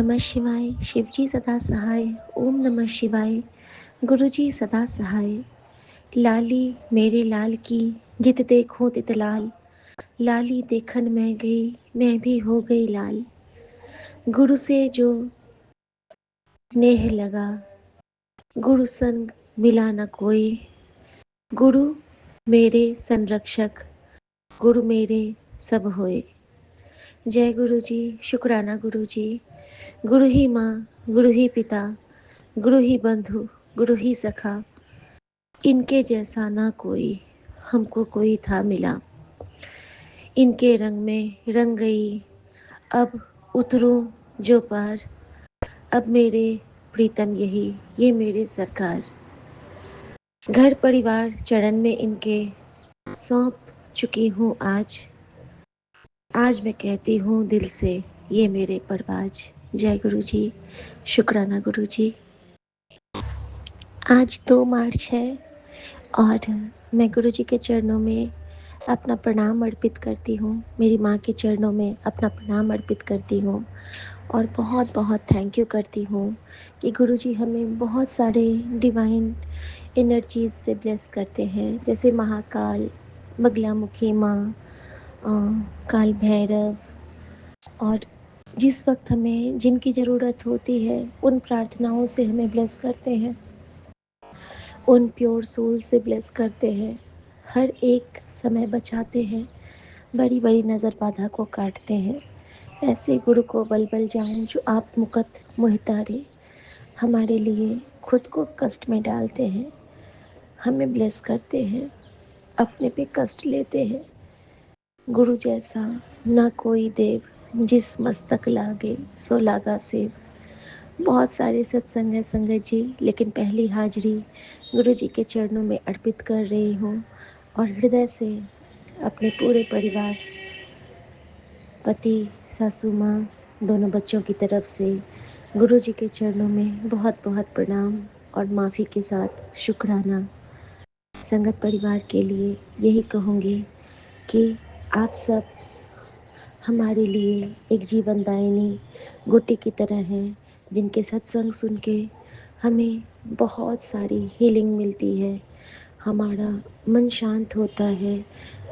नमः शिवाय, शिवजी सदा सहाय। ओम नमः शिवाय, गुरुजी सदा सहाय। लाली मेरे लाल की, जित देखो तित लाल। लाली देखन मैं गई, मैं भी हो गई लाल। गुरु से जो नेह लगा, गुरु संग मिला न कोई। गुरु मेरे संरक्षक, गुरु मेरे सब होए। जय गुरु जी, शुक्राना गुरु जी। गुरु ही माँ, गुरु ही पिता, गुरु ही बंधु, गुरु ही सखा। इनके जैसा ना कोई हमको कोई था मिला। इनके रंग में रंग गई, अब उतरूं जो पार। अब मेरे प्रीतम यही, ये मेरे सरकार। घर परिवार चरण में इनके सौंप चुकी हूँ आज। आज मैं कहती हूँ दिल से, ये मेरे परवाज। जय गुरु जी, शुक्राना गुरु जी। आज 2 मार्च है और मैं गुरु जी के चरणों में अपना प्रणाम अर्पित करती हूँ। मेरी माँ के चरणों में अपना प्रणाम अर्पित करती हूँ और बहुत बहुत थैंक यू करती हूँ कि गुरु जी हमें बहुत सारे डिवाइन एनर्जीज से ब्लेस करते हैं, जैसे महाकाल, बगलामुखी माँ, काल भैरव। और जिस वक्त हमें जिनकी ज़रूरत होती है उन प्रार्थनाओं से हमें ब्लेस करते हैं, उन प्योर सोल से ब्लेस करते हैं, हर एक समय बचाते हैं, बड़ी बड़ी नज़र बाधा को काटते हैं। ऐसे गुरु को बल बल जाऊं जो आप मुकत मुहतारे, हमारे लिए खुद को कष्ट में डालते हैं, हमें ब्लेस करते हैं, अपने पे कष्ट लेते हैं। गुरु जैसा ना कोई देव, जिस मस्तक लागे सो लागा सेव। बहुत सारे सत्संग है संगत जी, लेकिन पहली हाजिरी गुरु जी के चरणों में अर्पित कर रही हूँ और हृदय से अपने पूरे परिवार, पति, सासू माँ, दोनों बच्चों की तरफ से गुरु जी के चरणों में बहुत बहुत प्रणाम और माफ़ी के साथ शुक्राना। संगत परिवार के लिए यही कहूँगी कि आप सब हमारे लिए एक जीवनदायिनी गुट्टी की तरह हैं, जिनके सत्संग सुन के हमें बहुत सारी हीलिंग मिलती है। हमारा मन शांत होता है,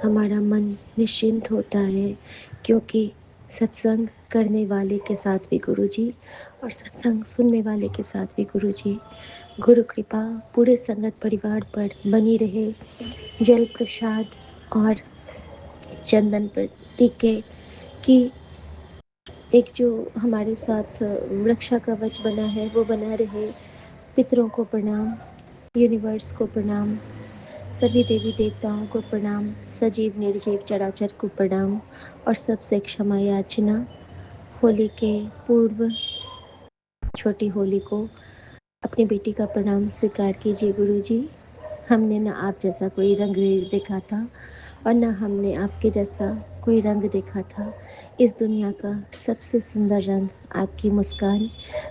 हमारा मन निश्चिंत होता है, क्योंकि सत्संग करने वाले के साथ भी गुरु जी और सत्संग सुनने वाले के साथ भी गुरु जी। गुरु कृपा पूरे संगत परिवार पर बनी रहे। जल प्रसाद और चंदन पर टीके कि एक जो हमारे साथ रक्षा कवच बना है वो बना रहे। पितरों को प्रणाम, यूनिवर्स को प्रणाम, सभी देवी देवताओं को प्रणाम, सजीव निर्जीव चराचर को प्रणाम और सबसे क्षमा याचना। होली के पूर्व छोटी होली को अपनी बेटी का प्रणाम स्वीकार कीजिए गुरु जी। हमने ना आप जैसा कोई रंग रेज देखा था और ना हमने आपके जैसा कोई रंग देखा था। इस दुनिया का सबसे सुंदर रंग आपकी मुस्कान,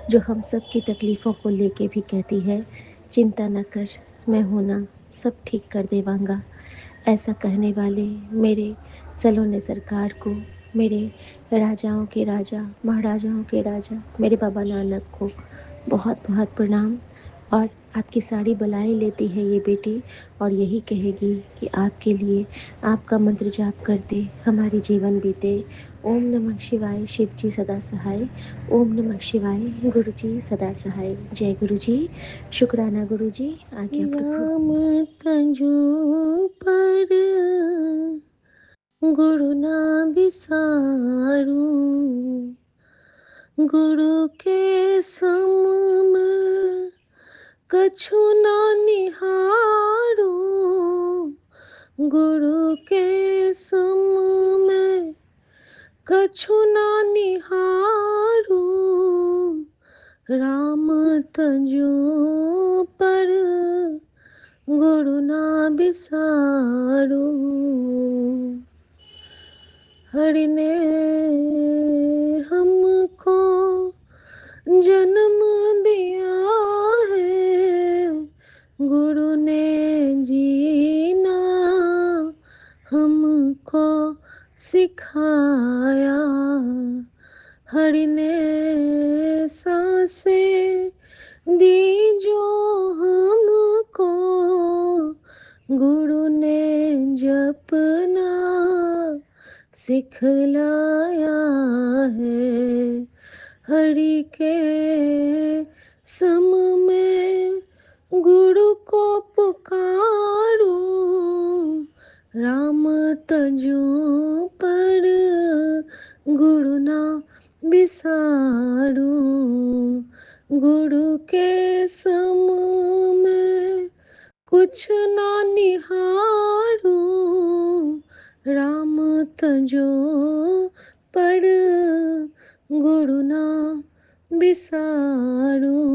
जो हम सब की तकलीफ़ों को लेके भी कहती है, चिंता न कर, मैं हूं ना, सब ठीक कर देवांगा। ऐसा कहने वाले मेरे सलोने सरकार को, मेरे राजाओं के राजा, महाराजाओं के राजा, मेरे बाबा नानक को बहुत बहुत प्रणाम। और आपकी सारी बलाएं लेती है ये बेटी और यही कहेगी कि आपके लिए आपका मंत्र जाप करते हमारी जीवन बीते। ओम नमः शिवाय, शिव जी सदा सहाय। ओम नमः शिवाय, गुरु जी सदा सहाय। जय गुरु जी, शुक्राना गुरु जी, आज्ञा प्रभु। नाम तजो पर गुरु ना बिसारू, गुरु के सम में कछु ना निहारू, गुरु के सम में कछु ना निहारू। राम तजो पर गुरु ना बिसारू। हरि ने हमको जन्म दिया है, गुरु ने जीना हमको सिखाया। हरि ने सांसें दी जो हमको, गुरु ने जपना सिखलाया है। हरि के सम में गुरु को पुकारूं, राम तजों पर गुरु ना बिसारूं। गुरु के सम में कुछ ना निहारूं, राम तजो पर गुरु ना बिसारूं।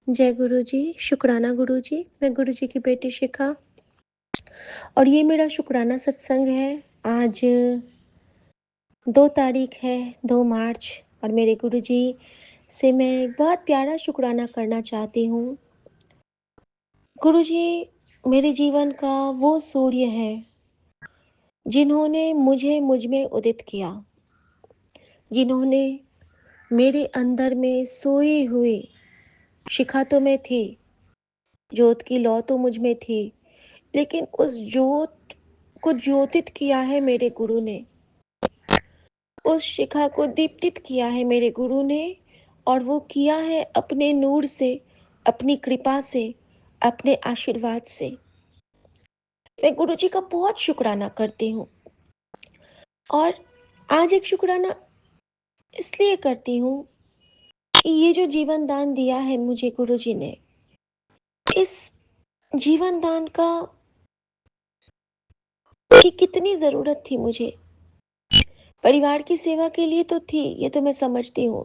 जय गुरु जी। शुक्राना गुरु जी। मैं गुरु जी की बेटी शिखा, और ये मेरा शुक्राना सत्संग है। आज 2 तारीख है, 2 मार्च, और मेरे गुरु जी से मैं एक बहुत प्यारा शुक्राना करना चाहती हूँ। गुरु जी मेरे जीवन का वो सूर्य है जिन्होंने मुझे मुझ में उदित किया, जिन्होंने मेरे अंदर में सोई हुई शिखा तो मैं थी, ज्योत की लौ तो मुझ में थी, लेकिन उस ज्योत को ज्योतित किया है मेरे गुरु ने, उस शिखा को दीप्तित किया है मेरे गुरु ने, और वो किया है अपने नूर से, अपनी कृपा से, अपने आशीर्वाद से। मैं गुरु जी का बहुत शुक्राना करती हूँ, और आज एक शुक्राना इसलिए करती हूँ कि ये जो जीवन दान दिया है मुझे गुरु जी ने, इस जीवन दान का की कितनी ज़रूरत थी मुझे। परिवार की सेवा के लिए तो थी, ये तो मैं समझती हूँ,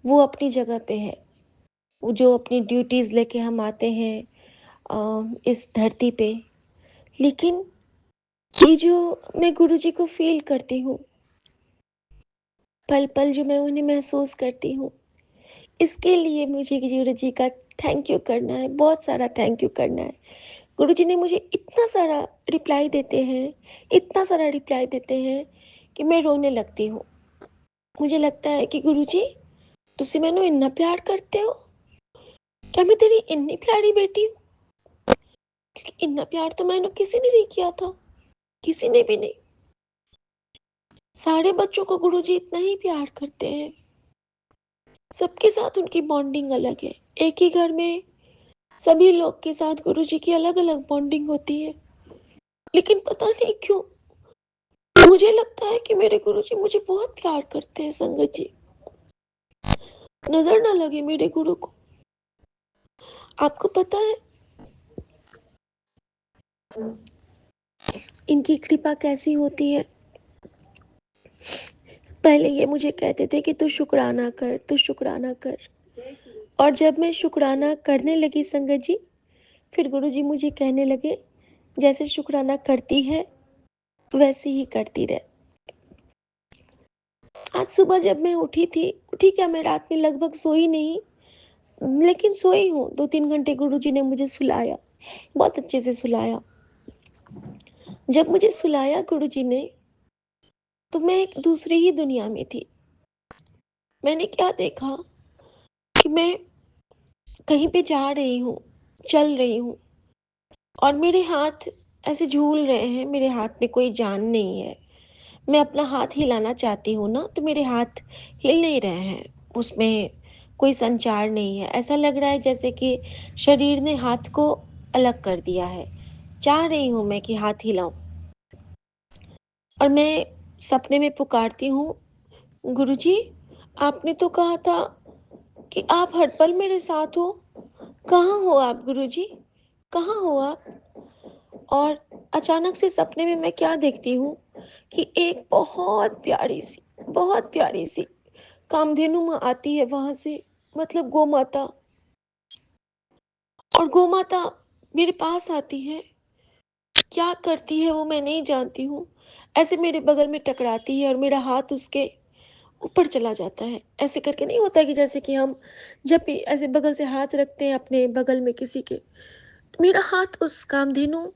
वो अपनी जगह पे है। वो जो अपनी ड्यूटीज़ लेके हम आते हैं इस धरती पे, लेकिन ये जो मैं गुरु जी को फ़ील करती हूँ, पल पल जो मैं उन्हें महसूस करती हूँ, इसके लिए मुझे गुरु जी का थैंक यू करना है, बहुत सारा थैंक यू करना है। गुरु जी ने मुझे इतना सारा रिप्लाई देते हैं, इतना सारा रिप्लाई देते हैं कि मैं रोने लगती हूँ। मुझे लगता है कि गुरु जी तुसी मैनू इन्ना प्यार करते हो, क्या मैं तेरी इन्नी प्यारी बेटी हूँ? क्योंकि इन्ना प्यार तो मैंने किसी ने नहीं किया था, किसी ने भी नहीं। सारे बच्चों को गुरु जी इतना ही प्यार करते हैं, सबके साथ उनकी बॉन्डिंग अलग है। एक ही घर में सभी लोग के साथ गुरु जी की अलग अलग बॉन्डिंग होती है, लेकिन पता नहीं क्यों मुझे लगता है कि मेरे गुरु जी मुझे बहुत प्यार करते हैं। संगत जी, नजर ना लगे मेरे गुरु को। आपको पता है इनकी कृपा कैसी होती है? पहले ये मुझे कहते थे कि तू शुक्राना कर, तू शुक्राना कर, और जब मैं शुक्राना करने लगी संगत जी, फिर गुरु जी मुझे कहने लगे जैसे शुक्राना करती है वैसे ही करती रहे। आज सुबह जब मैं उठी क्या, मैं रात में लगभग सोई नहीं, लेकिन सोई हूँ। 2-3 घंटे गुरु जी ने मुझे सुलाया, बहुत अच्छे से सुलाया। जब मुझे सुलाया गुरु जी ने, तो मैं एक दूसरी ही दुनिया में थी। मैंने क्या देखा कि मैं कहीं पे जा रही हूँ, चल रही हूँ, और मेरे हाथ ऐसे झूल रहे हैं, मेरे हाथ में कोई जान नहीं है। मैं अपना हाथ हिलाना चाहती हूँ ना, तो मेरे हाथ हिल नहीं रहे हैं, उसमें कोई संचार नहीं है। ऐसा लग रहा है जैसे कि शरीर ने हाथ को अलग कर दिया है। चाह रही हूँ मैं कि हाथ हिलाऊं, और मैं सपने में पुकारती हूँ, गुरुजी आपने तो कहा था कि आप हर पल मेरे साथ हो, कहाँ हो आप गुरुजी, कहाँ हो आप? और अचानक से सपने में मैं क्या देखती हूँ कि एक बहुत प्यारी सी कामधेनु माँ आती है वहां से, मतलब गौ माता, और गौ माता मेरे पास आती है। क्या करती है वो मैं नहीं जानती हूँ, ऐसे मेरे बगल में टकराती है और मेरा हाथ उसके ऊपर चला जाता है। ऐसे करके नहीं होता कि जैसे कि हम जब भी ऐसे बगल से हाथ रखते हैं अपने बगल में किसी के, मेरा हाथ उस कामधेनु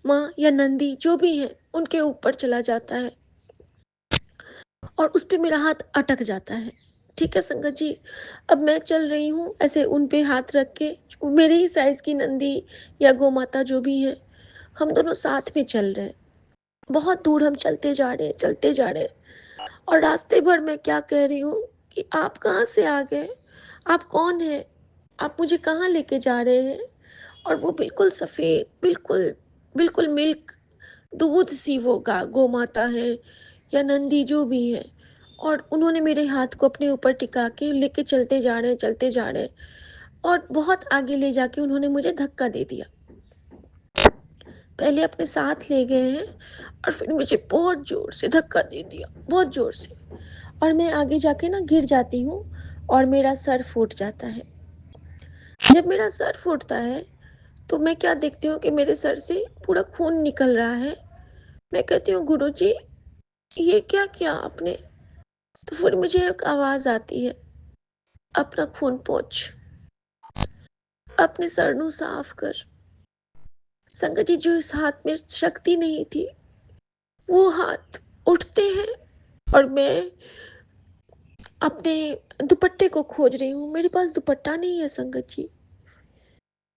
माँ या नंदी जो भी है उनके ऊपर चला जाता है। और उस पे मेरा हाथ अटक जाता है। ठीक है संगत जी, अब मैं चल रही हूँ ऐसे उन पे हाथ रख के, मेरे ही साइज़ की नंदी या गौ-माता जो भी है, हम दोनों साथ में चल रहे हैं। बहुत दूर हम चलते जा रहे हैं, चलते जा रहे हैं, और रास्ते भर मैं क्या कह रही हूँ कि आप कहाँ से आ गए? आप कौन हैं? आप मुझे कहाँ लेके जा रहे हैं? और वो बिल्कुल सफ़ेद, बिल्कुल, बिल्कुल मिल्क दूध सी वो गा गौ माता है या नंदी जो भी है, और उन्होंने मेरे हाथ को अपने ऊपर टिका के लेके चलते जा रहे हैं, चलते जा रहे हैं, और बहुत आगे ले जाके उन्होंने मुझे धक्का दे दिया। पहले अपने साथ ले गए हैं और फिर मुझे बहुत ज़ोर से धक्का दे दिया, बहुत ज़ोर से, और मैं आगे जाके ना गिर जाती हूँ और मेरा सर फूट जाता है। जब मेरा सर फूटता है, तो मैं क्या देखती हूँ कि मेरे सर से पूरा खून निकल रहा है। मैं कहती हूँ, गुरुजी ये क्या किया आपने? तो फिर मुझे एक आवाज़ आती है, अपना खून पोंछ, अपने सर नू साफ कर। संगत जी, जो इस हाथ में शक्ति नहीं थी, वो हाथ उठते हैं और मैं अपने दुपट्टे को खोज रही हूँ। मेरे पास दुपट्टा नहीं है संगत जी।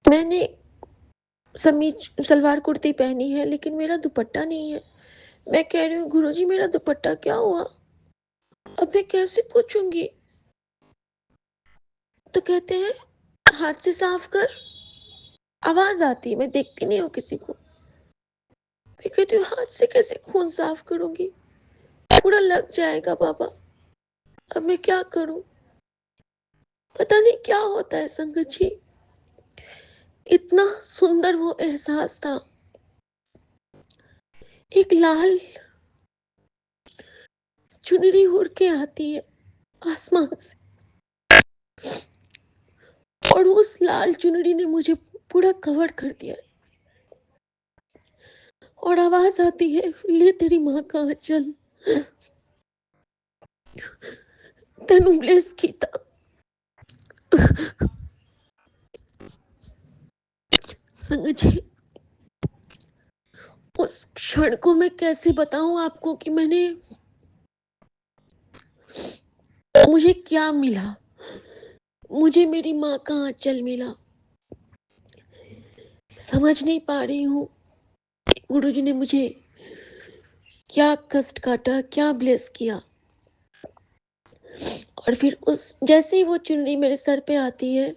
मैंने समीज सलवार कुर्ती पहनी है, लेकिन मेरा दुपट्टा नहीं है। मैं कह रही हूँ, गुरुजी मेरा दुपट्टा क्या हुआ? अब मैं कैसे पूछूंगी? तो कहते हैं, हाथ से साफ कर। आवाज आती है, मैं देखती नहीं हूँ किसी को। मैं कहती हूँ, हाथ से कैसे खून साफ करूंगी? पूरा लग जाएगा बाबा। अब मैं क्या करूं? पता नहीं क्या होता है संगत जी। इतना सुंदर वो एहसास था। एक लाल चुनरी उड़ के आती है आसमान से, और उस लाल चुनरी ने मुझे पूरा कवर कर दिया, और आवाज आती है, ले तेरी माँ का आंचल तेनू ब्लेस कीता। संगत जी, उस क्षण को मैं कैसे बताऊं आपको कि मुझे क्या मिला। मुझे मेरी माँ का आंचल मिला। समझ नहीं पा रही हूँ गुरुजी ने मुझे क्या कष्ट काटा, क्या ब्लेस किया। और फिर उस जैसे ही वो चुनरी मेरे सर पे आती है,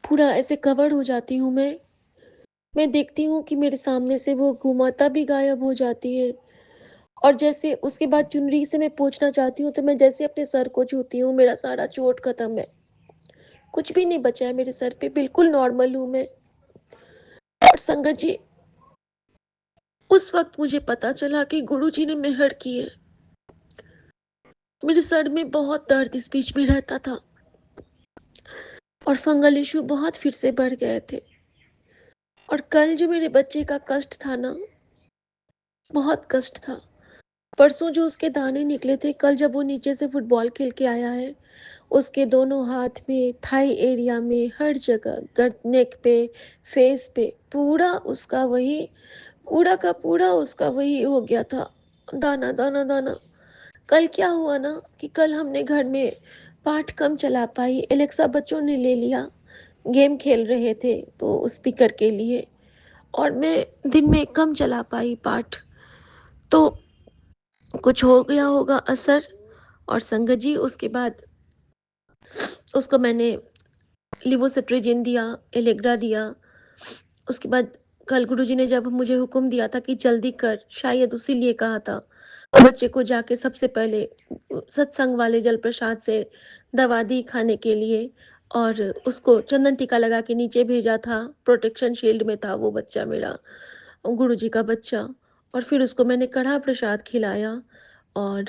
पूरा ऐसे कवर हो जाती हूँ मैं देखती हूँ कि मेरे सामने से वो गोमाता भी गायब हो जाती है, और जैसे उसके बाद चुनरी से मैं पोंछना चाहती हूँ, तो मैं जैसे अपने सर को छूती हूँ, मेरा सारा चोट खत्म है, कुछ भी नहीं बचा है मेरे सर पे, बिल्कुल नॉर्मल हूँ मैं। और संगत जी, उस वक्त मुझे पता चला कि गुरुजी ने मेहर की है। मेरे सर में बहुत दर्द इस बीच में रहता था, और फंगल इशू बहुत फिर से बढ़ गए थे। और कल जो मेरे बच्चे का कष्ट था ना, बहुत कष्ट था। परसों जो उसके दाने निकले थे, कल जब वो नीचे से फुटबॉल खेल के आया है, उसके दोनों हाथ में, थाई एरिया में, हर जगह, नेक पे, फेस पे, पूरा उसका वही, पूरा का पूरा उसका वही हो गया था, दाना दाना दाना। कल क्या हुआ ना कि कल हमने घर में पाठ कम चला पाई, एलेक्सा बच्चों ने ले लिया, गेम खेल रहे थे तो स्पीकर के लिए, और मैं दिन में कम चला पाई पाठ, तो कुछ हो गया होगा असर। और संगत जी, उसके बाद उसको मैंने लिवोसिट्रिजिन दिया, एलेग्रा दिया। उसके बाद कल गुरुजी ने जब मुझे हुक्म दिया था कि जल्दी कर, शायद उसी लिए कहा था, बच्चे को जाके सबसे पहले सत्संग वाले जल प्रसाद से दवा दी खाने के लिए, और उसको चंदन टीका लगा के नीचे भेजा था, प्रोटेक्शन शील्ड में था वो बच्चा मेरा, गुरुजी का बच्चा। और फिर उसको मैंने कढ़ा प्रसाद खिलाया, और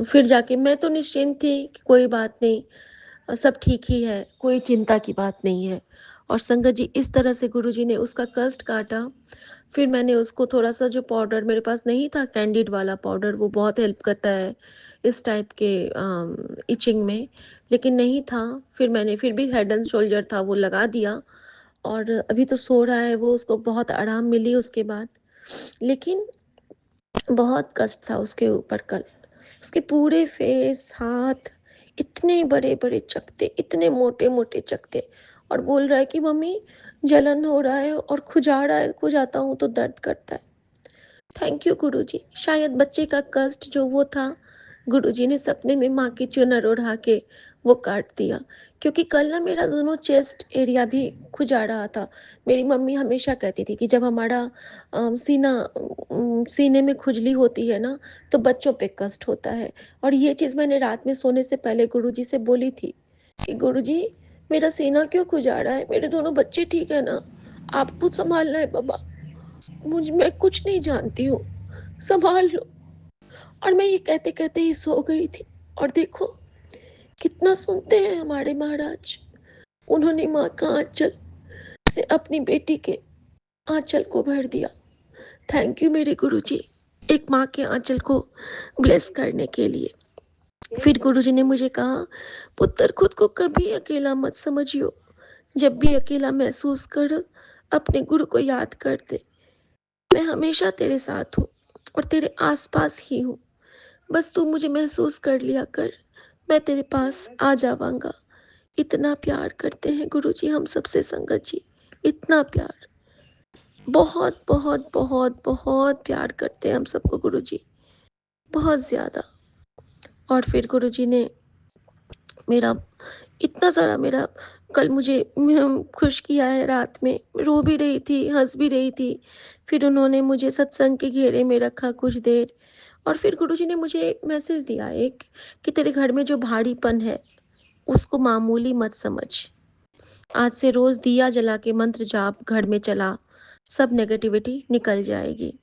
फिर जाके मैं तो निश्चिंत थी कि कोई बात नहीं, सब ठीक ही है, कोई चिंता की बात नहीं है। और संगत जी, इस तरह से गुरुजी ने उसका कष्ट काटा। फिर मैंने उसको थोड़ा-सा, जो पाउडर मेरे पास नहीं था, कैंडिड वाला पाउडर, वो बहुत हेल्प करता है इस टाइप के इचिंग में, लेकिन नहीं था। फिर मैंने फिर भी हेड एंड शोल्डर था, वो लगा दिया, और अभी तो सो रहा है वो, उसको बहुत आराम मिली उसके बाद। लेकिन बहुत कष्ट था उसके ऊपर कल। उसके पूरे फेस, हाथ इतने बड़े-बड़े चकते, इतने मोटे-मोटे चकते, और बोल रहा है कि मम्मी जलन हो रहा है और खुजाड़ा है, खुजाता हूँ तो दर्द करता है। थैंक यू गुरुजी। शायद बच्चे का कष्ट जो वो था, गुरुजी ने सपने में माँ की चुनर ओढ़ा के वो काट दिया। क्योंकि कल ना मेरा दोनों चेस्ट एरिया भी खुजा रहा था। मेरी मम्मी हमेशा कहती थी कि जब हमारा सीने में खुजली होती है ना, तो बच्चों पे कष्ट होता है। और ये चीज़ मैंने रात में सोने से पहले गुरुजी से बोली थी कि गुरुजी, मेरा सीना क्यों खुजा रहा है? मेरे दोनों बच्चे ठीक है ना? आपको संभालना है बाबा। मैं कुछ नहीं जानती हूँ, संभाल लो। और मैं ये कहते-कहते ही सो गई थी। और देखो कितना सुनते हैं हमारे महाराज। उन्होंने माँ का आँचल से अपनी बेटी के आँचल को भर दिया। थैंक यू मेरे गुरुजी, एक माँ के आँचल को ब्लेस करने के लिए। फिर गुरुजी ने मुझे कहा, पुत्र खुद को कभी अकेला मत समझियो। जब भी अकेला महसूस कर, अपने गुरु को याद कर दे। मैं हमेशा तेरे साथ हूँ और तेरे आस-पास ही हूँ। बस तू मुझे महसूस कर लिया कर, मैं तेरे पास आ जावांगा। इतना प्यार करते हैं गुरुजी हम सबसे संगत जी, इतना प्यार। बहुत, बहुत, बहुत, बहुत प्यार करते हैं हम सबको गुरुजी, बहुत ज़्यादा। और फिर गुरुजी ने मेरा इतना सारा मेरा कल मुझे खुश किया है रात में, रो भी रही थी, हँस भी रही थी। फिर उन्होंने मुझे सत्संग के घेरे में रखा कुछ देर, और फिर गुरुजी ने मुझे मैसेज दिया एक कि तेरे घर में जो भारीपन है, उसको मामूली मत समझ। आज से रोज़ दिया जला के मंत्र जाप घर में चला, सब नेगेटिविटी निकल जाएगी।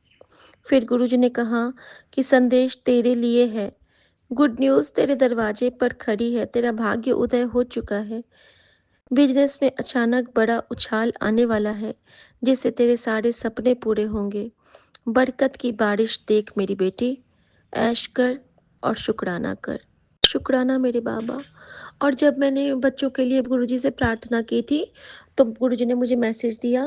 फिर गुरुजी ने कहा कि संदेश तेरे लिए है, गुड न्यूज़ तेरे दरवाजे पर खड़ी है, तेरा भाग्य उदय हो चुका है। बिजनेस में अचानक बड़ा उछाल आने वाला है, जिससे तेरे सारे सपने पूरे होंगे। बरकत की बारिश देख मेरी बेटी, ऐश कर और शुक्राना कर। शुक्राना मेरे बाबा। और जब मैंने बच्चों के लिए गुरुजी से प्रार्थना की थी, तो गुरुजी ने मुझे मैसेज दिया,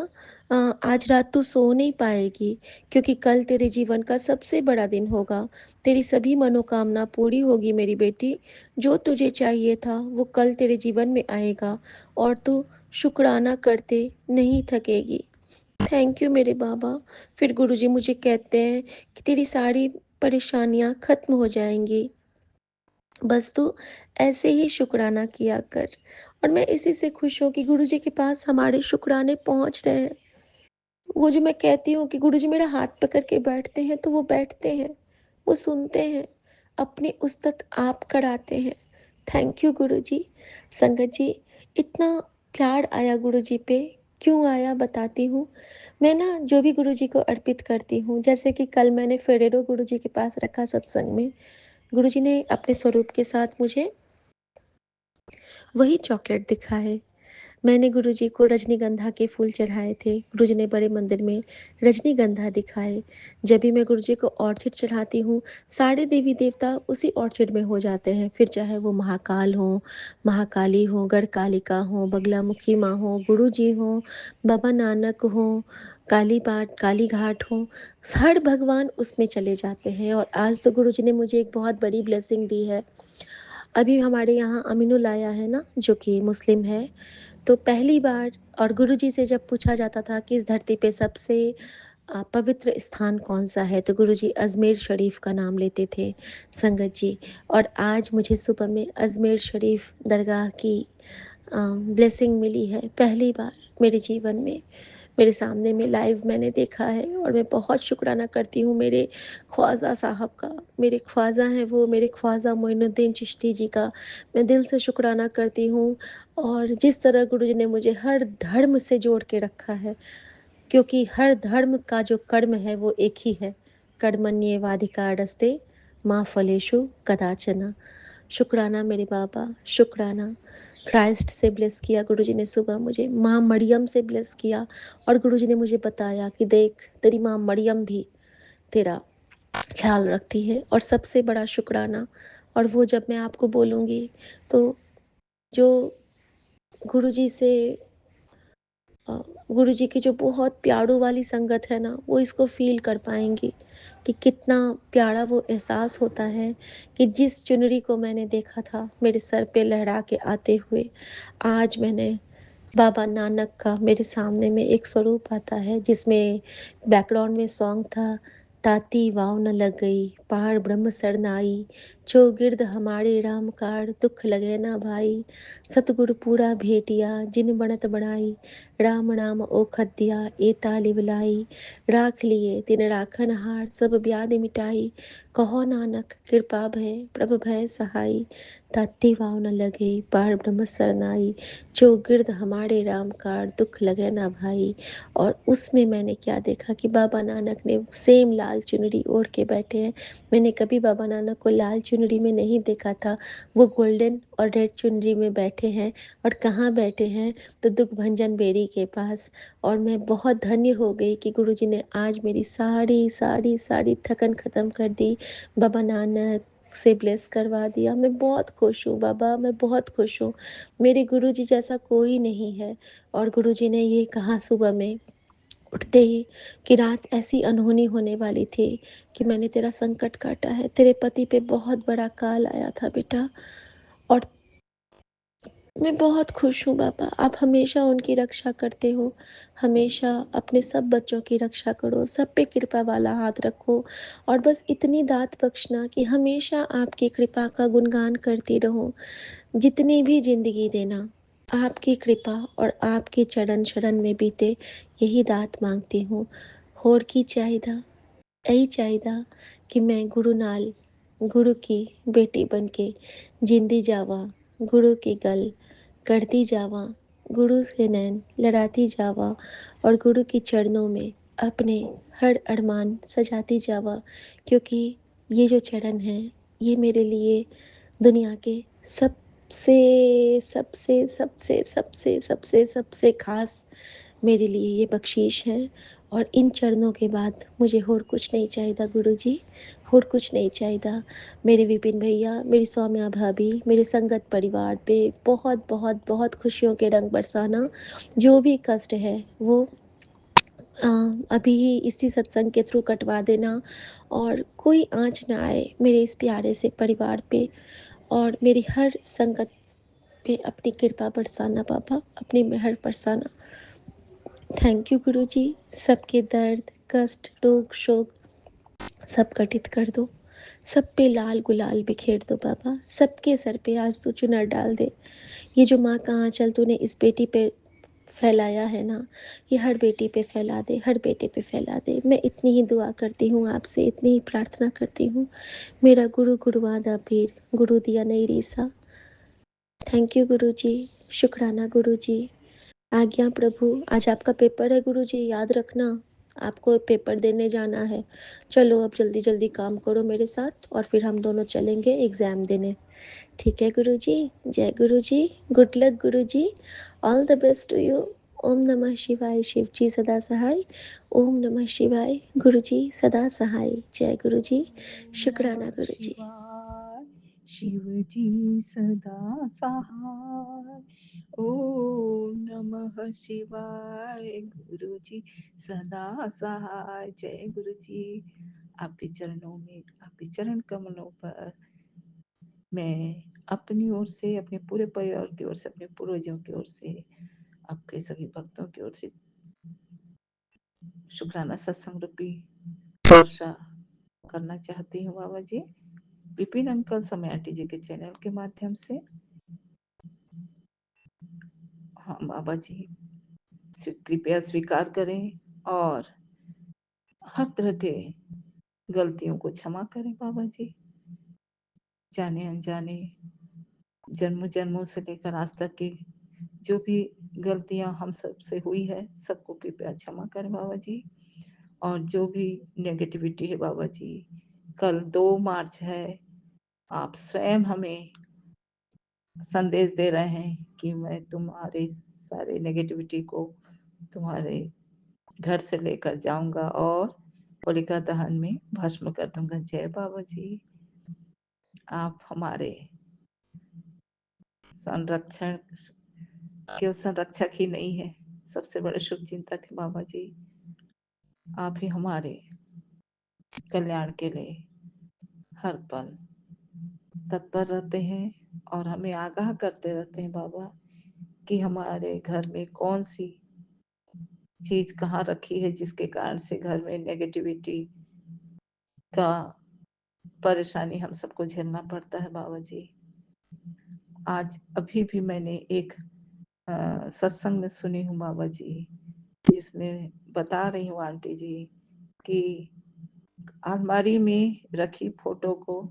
आज रात तू सो नहीं पाएगी, क्योंकि कल तेरे जीवन का सबसे बड़ा दिन होगा। तेरी सभी मनोकामना पूरी होगी मेरी बेटी। जो तुझे चाहिए था वो कल तेरे जीवन में आएगा, और तू शुक्राना करते नहीं थकेगी। थैंक यू मेरे बाबा। फिर गुरुजी मुझे कहते हैं कि तेरी सारी परेशानियाँ खत्म हो जाएंगी, बस तू ऐसे ही शुक्राना किया कर। और मैं इसी से खुश हूँ कि गुरुजी के पास हमारे शुक्राने पहुँच रहे हैं। वो जो मैं कहती हूँ कि गुरुजी मेरा हाथ पकड़ के बैठते हैं, तो वो बैठते हैं, वो सुनते हैं, अपनी उस्तत आप कराते हैं। थैंक यू गुरुजी। संगत जी, इतना प्यार आया गुरुजी पे, क्यों आया बताती हूँ। मैं ना जो भी गुरुजी को अर्पित करती हूँ, जैसे कि कल मैंने फेरेरो गुरुजी के पास रखा सत्संग में, गुरुजी ने अपने स्वरूप के साथ मुझे वही चॉकलेट दिखाए। मैंने गुरुजी को रजनीगंधा के फूल चढ़ाए थे, गुरुजी ने बड़े मंदिर में रजनीगंधा दिखाए। जब भी मैं गुरुजी को ऑर्चिड चढ़ाती हूँ, सारे देवी देवता उसी ऑर्चिड में हो जाते हैं। फिर चाहे वो महाकाल हों, महाकाली हों, गढ़कालिका हों, बगलामुखी माँ हों, गुरुजी हों, बाबा नानक हों, काली बाट काली घाट हों, हर भगवान उसमें चले जाते हैं। और आज तो गुरुजी ने मुझे एक बहुत बड़ी ब्लेसिंग दी है। अभी हमारे यहाँ अमीनुल आया है ना, जो कि मुस्लिम है, तो पहली बार, और गुरुजी से जब पूछा जाता था कि इस धरती पे सबसे पवित्र स्थान कौन सा है, तो गुरुजी अजमेर शरीफ का नाम लेते थे संगत जी। और आज मुझे सुबह में अजमेर शरीफ दरगाह की ब्लेसिंग मिली है, पहली बार मेरे जीवन में, मेरे सामने में लाइव मैंने देखा है। और मैं बहुत शुक्राना करती हूँ मेरे ख्वाजा साहब का। मेरे ख्वाजा हैं वो, मेरे ख्वाजा मोइनुद्दीन चिश्ती जी का मैं दिल से शुक्राना करती हूँ। और जिस तरह गुरुजी ने मुझे हर धर्म से जोड़ के रखा है, क्योंकि हर धर्म का जो कर्म है वो एक ही है, कर्मण्येवाधिकारस्ते माँ फलेषु कदाचन। शुक्राना मेरे बाबा, शुक्राना। क्राइस्ट से ब्लेस किया गुरुजी ने सुबह मुझे, माँ मरियम से ब्लेस किया। और गुरुजी ने मुझे बताया कि देख, तेरी माँ मरियम भी तेरा ख्याल रखती है। और सबसे बड़ा शुक्राना, और वो जब मैं आपको बोलूँगी, तो जो गुरुजी से अ, गुरुजी की जो बहुत प्यारों वाली संगत है ना, वो इसको फ़ील कर पाएँगी कि कितना प्यारा वो एहसास होता है कि जिस चुनरी को मैंने देखा था मेरे सर पे लहरा के आते हुए, आज मैंने बाबा नानक का मेरे सामने में एक स्वरूप आता है जिसमें बैकग्राउंड में सॉन्ग था, ताती वाव न लग गई पहाड़ ब्रह्म सरनाई चौगिर्द हमारे राम कार दुख लगे ना भाई सतगुरु पूरा भेटिया जिन बनत बनाई राम नाम ओखद दिया ए ताली बिलाई राख लिए तिन राखन हार सब ब्याधि मिटाई कहो नानक कृपा भय प्रभ भय सहाई ताती वाव न लगे पहाड़ ब्रह्म सरनाई चौगिर्द हमारे राम कार दुख लगे ना भाई। और उसमें मैंने क्या देखा कि बाबा नानक ने सेम लाल चुनरी ओढ़ के बैठे हैं। मैंने कभी बाबा नानक को लाल चुनरी में नहीं देखा था, वो गोल्डन और रेड चुनरी में बैठे हैं। और कहाँ बैठे हैं, तो दुख भंजन बेरी के पास। और मैं बहुत धन्य हो गई कि गुरुजी ने आज मेरी सारी सारी सारी थकन ख़त्म कर दी, बाबा नानक से ब्लेस करवा दिया। मैं बहुत खुश हूँ बाबा, मैं बहुत खुश हूँ। मेरे गुरुजी जैसा कोई नहीं है। और गुरुजी ने ये कहा सुबह में उठते ही कि रात ऐसी अनहोनी होने वाली थी कि मैंने तेरा संकट काटा है, तेरे पति पे बहुत बड़ा काल आया था बेटा। और मैं बहुत खुश हूँ बाबा, आप हमेशा उनकी रक्षा करते हो, हमेशा अपने सब बच्चों की रक्षा करो, सब पे कृपा वाला हाथ रखो। और बस इतनी दात बख्शना कि हमेशा आपकी कृपा का गुणगान करती रहूं, जितनी भी ज़िंदगी देना आपकी कृपा और आपके चरण शरण में बीते, यही दात मांगती हूँ। होर की चाहिदा, यही चाहिदा कि मैं गुरु नाल गुरु की बेटी बन के जिंदी जावा, गुरु की गल करती जावा, गुरु से नैन लड़ाती जावा और गुरु के चरणों में अपने हर अरमान सजाती जावा। क्योंकि ये जो चरण हैं, ये मेरे लिए दुनिया के सबसे सबसे सबसे सबसे सबसे सबसे खास मेरे लिए ये बख्शीश है। और इन चरणों के बाद मुझे और कुछ नहीं चाहिए गुरु जी, और कुछ नहीं चाहिए। मेरे विपिन भैया, मेरी सौम्या भाभी, मेरे संगत परिवार पे बहुत बहुत बहुत खुशियों के रंग बरसाना। जो भी कष्ट है वो अ, अभी ही इसी सत्संग के थ्रू कटवा देना। और कोई आँच ना आए मेरे इस प्यारे से परिवार पे। और मेरी हर संगत पे अपनी कृपा बरसाना बाबा, अपनी मेहर बरसाना। थैंक यू गुरु जी। सबके दर्द, कष्ट, रोग, शोक सब घटित कर दो। सब पे लाल गुलाल बिखेर दो बाबा। सबके सर पे आज तू चुनर डाल दे। ये जो माँ का आँचल तूने इस बेटी पे फैलाया है ना, ये हर बेटी पे फैला दे, हर बेटे पे फैला दे। मैं इतनी ही दुआ करती हूँ आपसे, इतनी ही प्रार्थना करती हूँ। मेरा गुरु गुरुआदा पीर, गुरु दिया नई रीसा। थैंक यू गुरु जी, शुक्राना गुरु जी। आज्ञा प्रभु। आज आपका पेपर है गुरु जी, याद रखना, आपको पेपर देने जाना है। चलो अब जल्दी जल्दी काम करो मेरे साथ और फिर हम दोनों चलेंगे एग्ज़ाम देने। ठीक है गुरु जी। जय गुरु जी। Good luck Guru ji. All the best to you. ओम नमः शिवाय। शिव जी सदा सहाय। ओम नमः शिवाय। गुरु जी सदा सहाय। जय गुरु जी। शुक्राना नमः गुरु जी। शिवाय शिवजी सदा सहाय ओम नमः शिवाय गुरुजी सदा सहाय जय गुरुजी आपके चरणों में आपके चरण कमलों पर मैं अपनी ओर से अपने पूरे परिवार की ओर से अपने पूर्वजों की ओर से आपके सभी भक्तों की ओर से शुक्राना सत्संग रूपी वर्षा करना चाहती हूँ बाबा जी विपिन अंकल समय आंटी जी के चैनल के माध्यम से। हाँ बाबा जी कृपया स्वीकार करें और हर तरह के गलतियों को क्षमा करें बाबा जी। जाने अनजाने जन्मों जन्मों से लेकर आज तक की जो भी गलतियां हम सब से हुई है सबको कृपया क्षमा करें बाबा जी। और जो भी नेगेटिविटी है बाबा जी, कल 2 मार्च है, आप स्वयं हमें संदेश दे रहे हैं कि मैं तुम्हारे सारे नेगेटिविटी को तुम्हारे घर से लेकर जाऊंगा और होलिका दहन में भस्म कर दूंगा। जय बाबा जी। आप हमारे संरक्षण केवल संरक्षक ही नहीं है, सबसे बड़े शुभ चिंतक है बाबा जी। आप ही हमारे कल्याण के लिए हर पल तत्पर रहते हैं और हमें आगाह करते रहते हैं बाबा कि हमारे घर में कौन सी चीज कहाँ रखी है जिसके कारण से घर में नेगेटिविटी का परेशानी हम सबको झेलना पड़ता है बाबा जी। आज अभी भी मैंने एक सत्संग में सुनी हूँ बाबा जी, जिसमें बता रही हूँ आंटी जी कि अलमारी में रखी फोटो को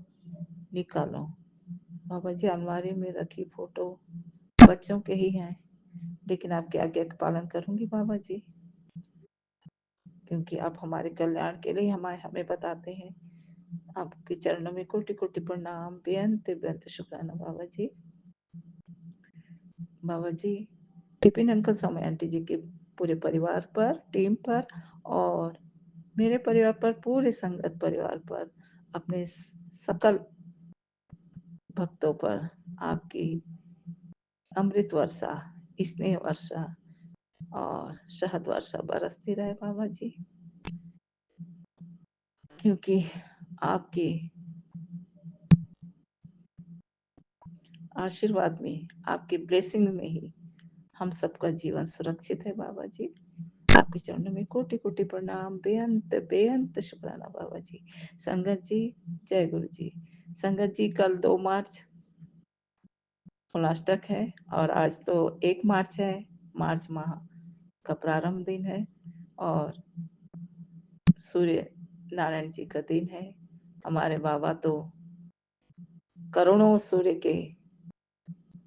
निकालो। बाबा जी, अलमारी में रखी फोटो बच्चों के ही हैं, लेकिन आपकी आज्ञा का पालन करूंगी बाबा जी, क्योंकि आप हमारे कल्याण के लिए हमें बताते हैं। आपके चरणों में कोटि कोटि प्रणाम, बेअंत बेअंत शुक्राना बाबा जी। बाबा जी, विपिन अंकल समय आंटी जी के पूरे परिवार पर, टीम पर और मेरे परिवार पर, पूरे संगत परिवार पर, अपने सकल भक्तों पर आपकी अमृत वर्षा, स्नेह वर्षा और शहद वर्षा बरसती रहे बाबा जी, क्योंकि आपके आशीर्वाद में, आपके ब्लेसिंग में ही हम सबका जीवन सुरक्षित है बाबा जी। आपके चरणों में कोटि कोटि प्रणाम, बेअंत बेअंत शुक्राना बाबा जी। संगत जी, जय गुरु जी। संगत जी, कल 2 मार्च उलाष्टक है और आज तो 1 मार्च है। मार्च माह का प्रारंभ दिन है और सूर्य नारायण जी का दिन है। हमारे बाबा तो करोड़ों सूर्य के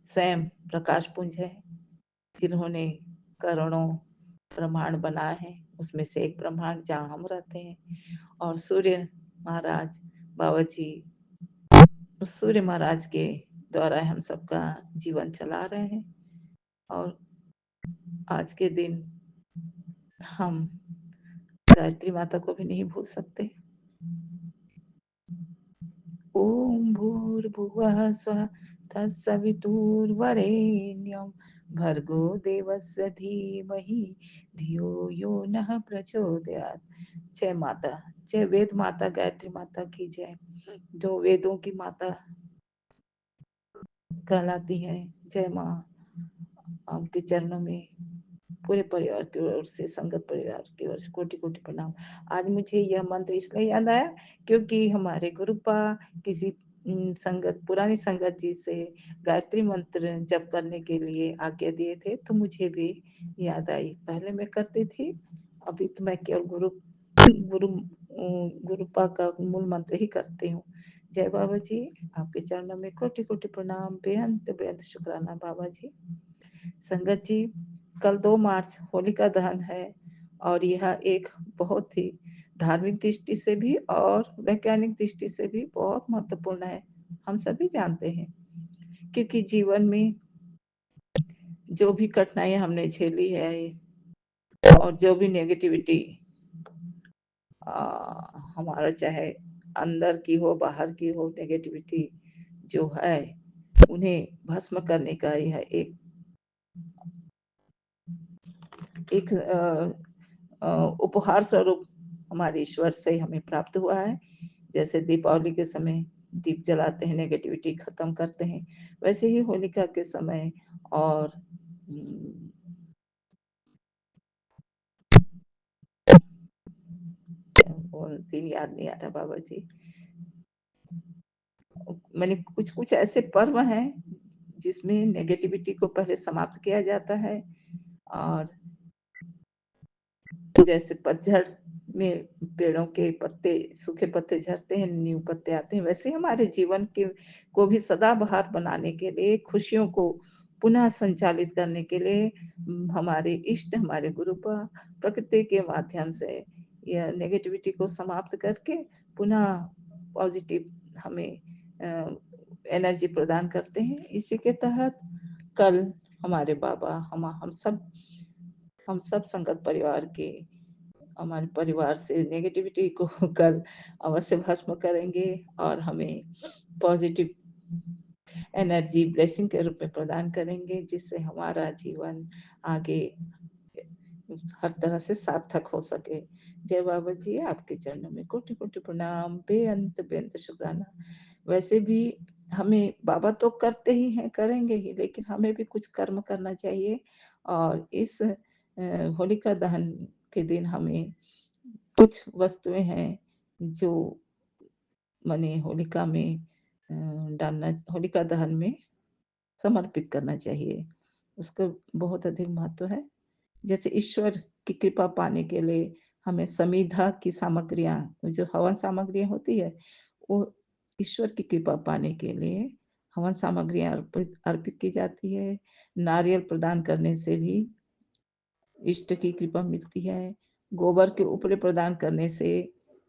स्वयं प्रकाश पुंज है, जिन्होंने करोड़ों ब्रह्मांड बनाए हैं। उसमें से एक ब्रह्मांड जहाँ हम रहते हैं, और सूर्य महाराज बाबा जी, उस सूर्य महाराज के द्वारा हम सबका जीवन चला रहे हैं। और आज के दिन हम गायत्री माता को भी नहीं भूल सकते। ओम भूर्भुवः स्वः तत्सवितुर्वरेण्यं भर्गो देवस्य धीमहि धियो यो नः प्रचोदयात्। जय माता, जय वेद माता गायत्री माता की जय, जो वेदों की माता कहलाती है। जय माँ। आपके चरणों में पूरे परिवार की ओर से, संगत परिवार की ओर से कोटि कोटि प्रणाम। आज मुझे यह मंत्र इसलिए याद आया क्योंकि हमारे गुरुपा किसी संगत, पुरानी संगत जी से गायत्री मंत्र जप करने के लिए आज्ञा दिए थे, तो मुझे भी याद आई। पहले मैं करती थी, अभी तो मैं केवल गुरु गुरु गुरुपा का मूल मंत्र ही करती हूँ। जय बाबा जी। आपके चरणों में कोटि कोटि प्रणाम, बेअंत बेअंत शुक्राना बाबा जी। संगत जी, कल 2 मार्च होलिका दहन है और यह एक बहुत ही धार्मिक दृष्टि से भी और वैज्ञानिक दृष्टि से भी बहुत महत्वपूर्ण है। हम सभी जानते हैं, क्योंकि जीवन में जो भी कठिनाइयां हमने झेली है और जो भी नेगेटिविटी हमारा, चाहे अंदर की हो बाहर की हो, नेगेटिविटी जो है उन्हें भस्म करने का यह एक उपहार स्वरूप हमारे ईश्वर से हमें प्राप्त हुआ है। जैसे दीपावली के समय दीप जलाते हैं, नेगेटिविटी खत्म करते हैं, वैसे ही होलिका के समय और दिन याद नहीं आ रहा बाबा जी। मैंने कुछ कुछ ऐसे पर्व हैं जिसमें नेगेटिविटी को पहले समाप्त किया जाता है, और जैसे पतझड़ में पेड़ों के पत्ते, सूखे पत्ते झड़ते हैं, न्यू पत्ते आते हैं, वैसे हमारे जीवन के को भी सदाबहार बनाने के लिए, खुशियों को पुनः संचालित करने के लिए हमारे इष्ट, हमारे गुरु प्रकृति के माध्यम से यह नेगेटिविटी को समाप्त करके पुनः पॉजिटिव हमें एनर्जी प्रदान करते हैं। इसी के तहत कल हमारे बाबा हम सब संगत परिवार के, हमारे परिवार से नेगेटिविटी को कल अवश्य भस्म करेंगे और हमें पॉजिटिव एनर्जी ब्लेसिंग के रूप में प्रदान करेंगे, जिससे हमारा जीवन आगे हर तरह से सार्थक हो सके। जय बाबा जी, आपके चरणों में कोटि-कोटि प्रणाम, बेअंत शुक्राना। वैसे भी हमें बाबा तो करते ही हैं, करेंगे ही, लेकिन हमें भी कुछ कर्म करना चाहिए और इस होलिका दहन के दिन हमें कुछ वस्तुएँ हैं जो माने होलिका में डालना, होलिका दहन में समर्पित करना चाहिए। उसका बहुत अधिक महत्व है। जैसे ईश्वर की कृपा पाने के लिए हमें समिधा की सामग्रियाँ, जो हवन सामग्रियाँ होती है, वो ईश्वर की कृपा पाने के लिए हवन सामग्रियाँ अर्पित अर्पित की जाती है। नारियल प्रदान करने से भी इष्ट की कृपा मिलती है। गोबर के उपले प्रदान करने से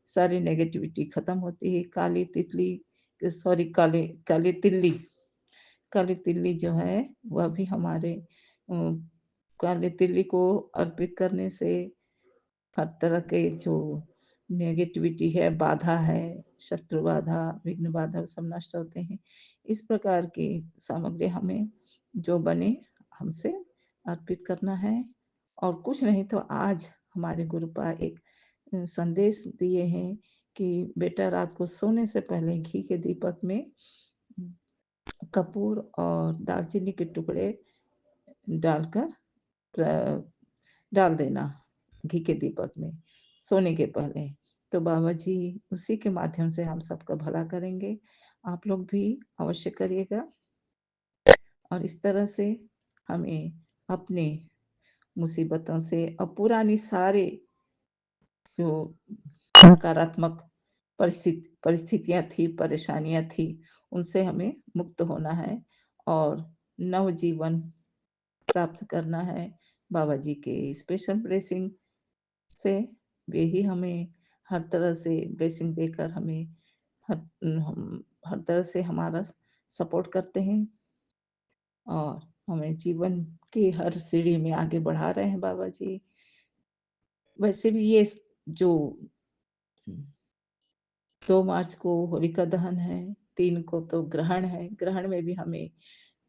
सारी नेगेटिविटी खत्म होती है। काली तितली, सॉरी, काली तिल्ली, काली तिल्ली जो है वह भी हमारे काली तिल्ली को अर्पित करने से हर तरह के जो नेगेटिविटी है, बाधा है, शत्रु बाधा, विघ्न बाधा, सब नष्ट होते हैं। इस प्रकार की सामग्री हमें जो बने हमसे अर्पित करना है। और कुछ नहीं तो आज हमारे गुरुपाद एक संदेश दिए हैं कि बेटा रात को सोने से पहले घी के दीपक में कपूर और दालचीनी के टुकड़े डालकर डाल देना घी के दीपक में सोने के पहले। तो बाबा जी उसी के माध्यम से हम सबका भला करेंगे। आप लोग भी अवश्य करिएगा और इस तरह से हमें अपने मुसीबतों से और पुरानी सारे जो नकारात्मक परिस्थितियाँ थी, परेशानियाँ थी, उनसे हमें मुक्त होना है और नवजीवन प्राप्त करना है। बाबा जी के स्पेशल ब्लेसिंग से वे ही हमें हर तरह से ब्लेसिंग देकर हमें हर तरह से हमारा सपोर्ट करते हैं और हमें जीवन की हर सीढ़ी में आगे बढ़ा रहे हैं बाबा जी। वैसे भी ये जो 2 मार्च को होलिका दहन है, 3 को तो ग्रहण है। ग्रहण में भी हमें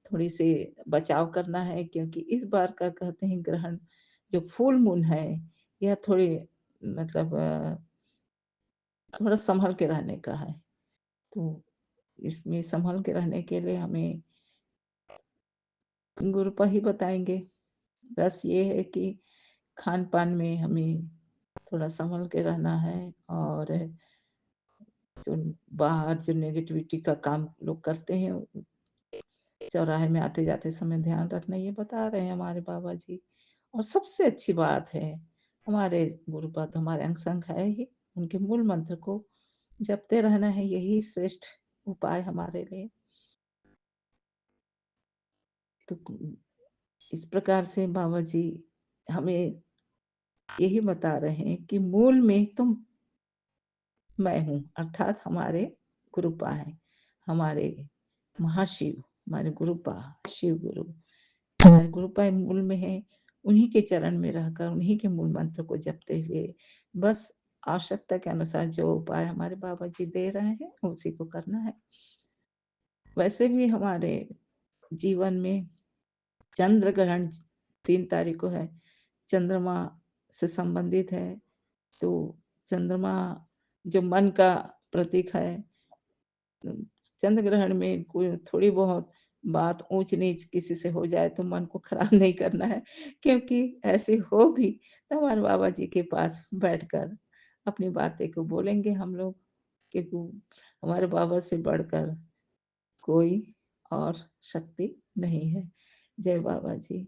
थोड़ी से बचाव करना है क्योंकि इस बार का कहते हैं ग्रहण जो फुल मून है, यह थोड़ी मतलब थोड़ा संभल के रहने का है। तो इसमें संभल के रहने के लिए हमें गुरुपा ही बताएंगे। बस ये है कि खान-पान में हमें थोड़ा संभल के रहना है और जो बाहर जो नेगेटिविटी का काम लोग करते हैं, चौराहे में आते-जाते समय ध्यान रखना, ये बता रहे हैं हमारे बाबा जी। और सबसे अच्छी बात है, हमारे गुरुपद हमारे अंग संग है ही, उनके मूल मंत्र को जपते रहना है, यही श्रेष्ठ उपाय हमारे लिए। तो इस प्रकार से बाबा जी हमें यही बता रहे हैं कि मूल में तुम मैं हूँ, अर्थात हमारे गुरुपा है, हमारे महाशिव, हमारे गुरुपा, शिव गुरु हमारे गुरुपा मूल में है। उन्हीं के चरण में रहकर उन्हीं के मूल मंत्र को जपते हुए बस आवश्यकता के अनुसार जो उपाय हमारे बाबा जी दे रहे हैं उसी को करना है। वैसे भी हमारे जीवन में चंद्र ग्रहण 3 तारीख को है, चंद्रमा से संबंधित है। तो चंद्रमा जो मन का प्रतीक है, चंद्र ग्रहण में कोई थोड़ी बहुत बात ऊंच नीच किसी से हो जाए तो मन को खराब नहीं करना है, क्योंकि ऐसे हो भी तो हमारे बाबा जी के पास बैठकर अपनी बातें को बोलेंगे हम लोग, क्योंकि हमारे बाबा से बढ़कर कोई और शक्ति नहीं है। जय बाबा जी।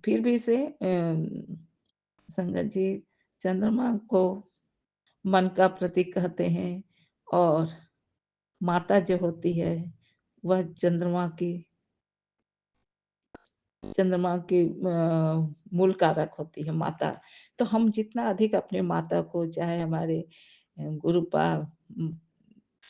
फिर भी से संगत जी, चंद्रमा को मन का प्रतीक कहते हैं और माता जो होती है वह चंद्रमा की मूल कारक होती है माता। तो हम जितना अधिक अपने माता को, चाहे हमारे गुरुपा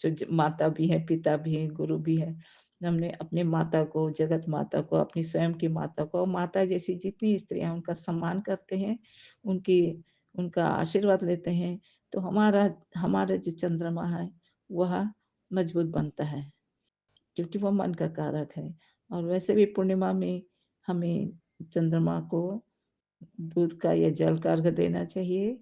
जो माता भी है, पिता भी है, गुरु भी है, हमने अपनी माता को, जगत माता को, अपनी स्वयं की माता को, माता जैसी जितनी स्त्रियां उनका सम्मान करते हैं, उनकी उनका आशीर्वाद लेते हैं, तो हमारा हमारा जो चंद्रमा है वह मजबूत बनता है, क्योंकि वह मन का कारक है। और वैसे भी पूर्णिमा में हमें चंद्रमा को दूध का या जल का अर्घ देना चाहिए,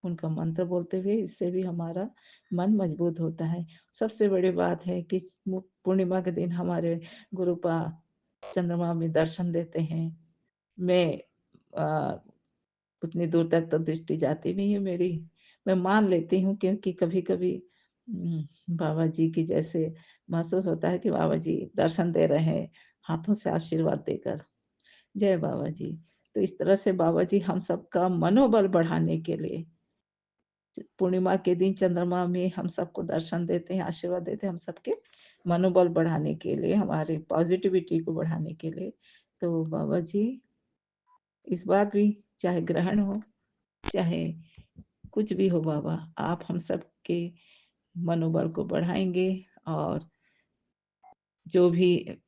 उनका मंत्र बोलते हुए। इससे भी हमारा मन मजबूत होता है। सबसे बड़ी बात है कि पूर्णिमा के दिन हमारे गुरुपा चंद्रमा में दर्शन देते हैं। मैं उतनी दूर तक तो दृष्टि जाती नहीं है मेरी। मैं मान लेती हूँ, क्योंकि कभी-कभी बाबा जी की जैसे महसूस होता है कि बाबा जी दर्शन दे रहे हैं, हाथों से आशीर्वाद देकर। जय बाबा जी। तो इस तरह से बाबा जी हम सबका मनोबल बढ़ाने के लिए पूर्णिमा के दिन चंद्रमा में हम सबको दर्शन देते हैं, आशीर्वाद देते हैं, हम सबके मनोबल बढ़ाने के लिए, हमारी पॉजिटिविटी को बढ़ाने के लिए। तो बाबा जी इस बार भी चाहे ग्रहण हो, चाहे कुछ भी हो बाबा, आप हम सबके मनोबल को बढ़ाएँगे, और जो भी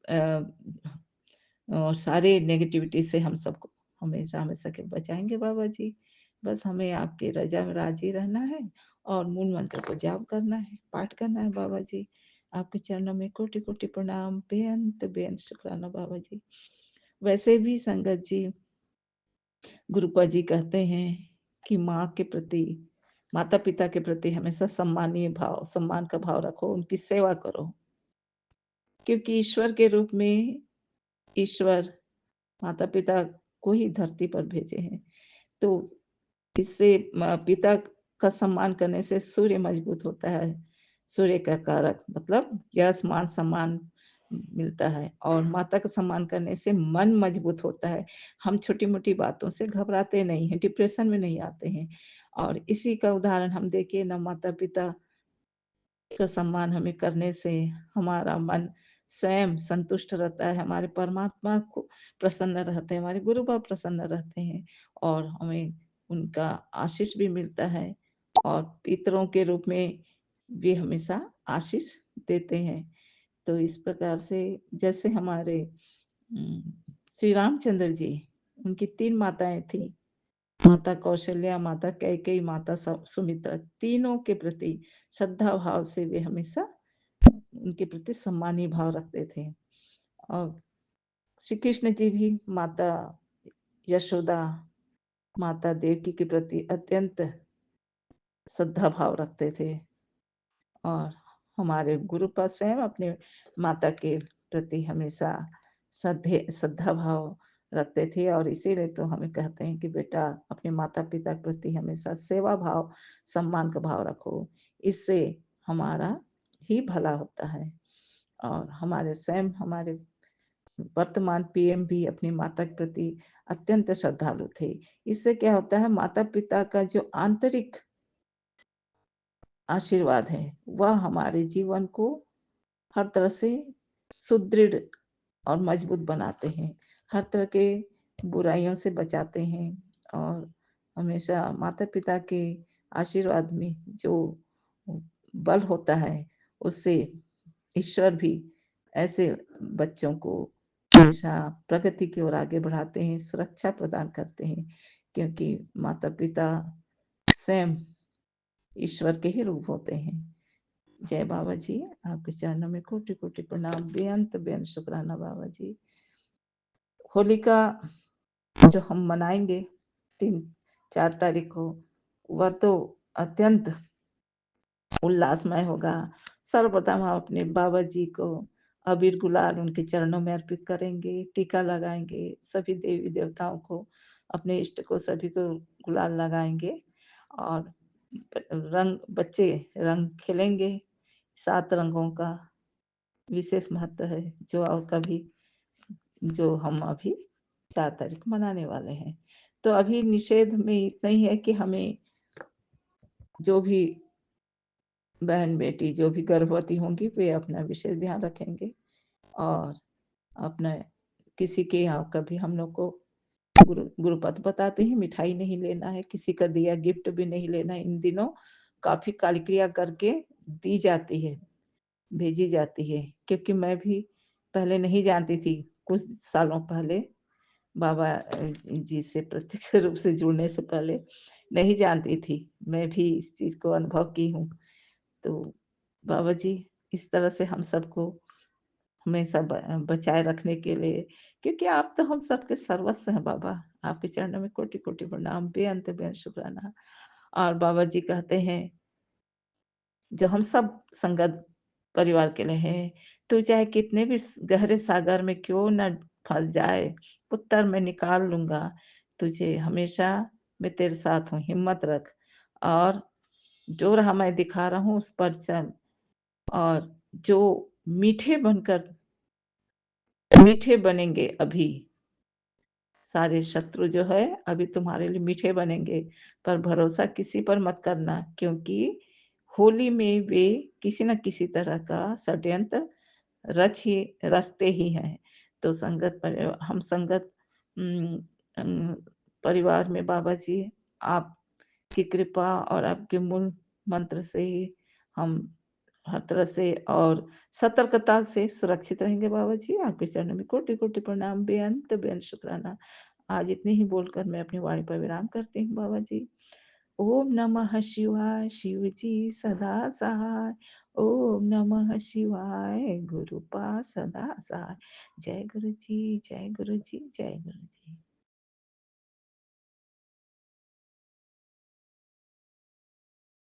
और सारे नेगेटिविटी से हम सबको हमेशा-हमेशा के बचाएँगे बाबा जी। बस हमें आपकी रज़ा में राज़ी रहना है, और मूल मंत्र को जाप करना है, पाठ करना है बाबा जी। आपके चरणों में कोटि-कोटि प्रणाम, बेअंत-बेअंत शुकराना बाबा जी। वैसे भी संगत जी, गुरुपा जी कहते हैं कि माँ के प्रति, माता-पिता के प्रति हमेशा सम्मान का भाव रखो, उनकी सेवा करो। क्योंकि ईश्वर के रूप में ईश्वर माता-पिता को ही धरती पर भेजे हैं। तो इससे पिता का सम्मान करने से सूर्य मजबूत होता है। सूर्य का कारक मतलब यश, मान, सम्मान मिलता है, और माता का सम्मान करने से मन मजबूत होता है। हम छोटी-मोटी बातों से घबराते नहीं हैं, डिप्रेशन में नहीं आते हैं। और इसी का उदाहरण हम देखिए ना, माता-पिता का सम्मान हमें करने से हमारा मन स्वयं संतुष्ट रहता है, हमारे परमात्मा को प्रसन्न रहते हैं, हमारे गुरु बाबा प्रसन्न रहते हैं, और हमें उनका आशीष भी मिलता है, और पितरों के रूप में भी हमेशा आशीष देते हैं। तो इस प्रकार से जैसे हमारे श्री रामचंद्र जी, उनकी 3 माताएँ थीं। माता कौशल्या, माता कैकेयी, माता सुमित्रा, तीनों के प्रति श्रद्धा भाव से वे हमेशा उनके प्रति सम्मानी भाव रखते थे। और श्री कृष्ण जी भी माता यशोदा, माता देवकी के प्रति अत्यंत श्रद्धा भाव रखते थे, और हमारे गुरुपाद स्वयं अपने माता के प्रति हमेशा श्रद्धा भाव रखते थे, और इसीलिए तो हमें कहते हैं कि बेटा अपने माता-पिता के प्रति हमेशा सेवा भाव, सम्मान का भाव रखो। इससे हमारा ही भला होता है। और हमारे वर्तमान पीएम भी अपनी माता के प्रति अत्यंत श्रद्धालु थे। इससे क्या होता है, माता-पिता का जो आंतरिक आशीर्वाद है, वह हमारे जीवन को हर तरह से सुदृढ़ और मजबूत बनाते हैं, हर तरह के बुराइयों से बचाते हैं, और हमेशा माता-पिता के आशीर्वाद में जो बल होता है, उससे ईश्वर भी ऐसे बच्चों को हमेशा प्रगति की ओर आगे बढ़ाते हैं, सुरक्षा प्रदान करते हैं, क्योंकि माता-पिता स्वयं ईश्वर के ही रूप होते हैं। जय बाबा जी, आपके चरणों में कोटि-कोटि प्रणाम, बेअंत-बेअंत शुकराना बाबा जी। होली का जो हम मनाएँगे 3-4 तारीख को, वह तो अत्यंत उल्लासमय होगा। सर्वप्रथम हम अपने बाबा जी को अबीर गुलाल उनके चरणों में अर्पित करेंगे, टीका लगाएँगे, सभी देवी-देवताओं को, अपने इष्ट को, सभी को गुलाल लगाएँगे, और बच्चे रंग खेलेंगे। 7 रंगों का विशेष महत्व है, जो हम अभी 4 तारीख मनाने वाले हैं। तो अभी निषेध में इतना ही है कि हमें जो भी बहन-बेटी जो भी गर्भवती होंगी, वे अपना विशेष ध्यान रखेंगे, और अपना किसी के यहाँ कभी हम लोग को गुरुपद बताते हैं, मिठाई नहीं लेना है, किसी का दिया गिफ्ट भी नहीं लेना है। इन दिनों काफ़ी कालक्रिया करके दी जाती है, भेजी जाती है, क्योंकि मैं भी पहले नहीं जानती थी, कुछ सालों पहले बाबा जी से प्रत्यक्ष रूप से जुड़ने से पहले नहीं जानती थी। मैं भी इस चीज़ को अनुभव की हूँ। तो बाबा जी इस तरह से हम सबको हमेशा बचाए रखने के लिए, क्योंकि आप तो हम सबके सर्वस्व हैं बाबा। आपके चरणों में कोटि-कोटि प्रणाम, बेअंत शुक्राना। और बाबा जी कहते हैं, जो हम सब संगत परिवार के लिए हैं, तू चाहे कितने भी गहरे सागर में क्यों न फंस जाए, उत्तर मैं निकाल लूंगा तुझे। हमेशा मैं तेरे साथ हूँ, हिम्मत रख। और जो राह मैं दिखा रहा हूँ उस पर चल। और जो मीठे बनकर मीठे बनेंगे अभी, सारे शत्रु जो है अभी तुम्हारे लिए मीठे बनेंगे। पर भरोसा किसी पर मत करना, क्योंकि होली में वे किसी न किसी तरह का षड्यंत्र रचते ही हैं। तो हम संगत उम, उम, परिवार में बाबा जी, आपकी कृपा और आपके मूल मंत्र से ही हम हर तरह से और सतर्कता से सुरक्षित रहेंगे बाबा जी। आपके चरणों में कोटि-कोटि प्रणाम, बेअंत शुक्राना। आज इतने ही बोलकर मैं अपनी वाणी पर विराम करती हूँ बाबा जी। ओम नमः शिवाय, शिव जी सदा सहाय। ओम नमः शिवाय, गुरु पास सदा सहाय। जय गुरु जी, जय गुरु जी, जय गुरु जी।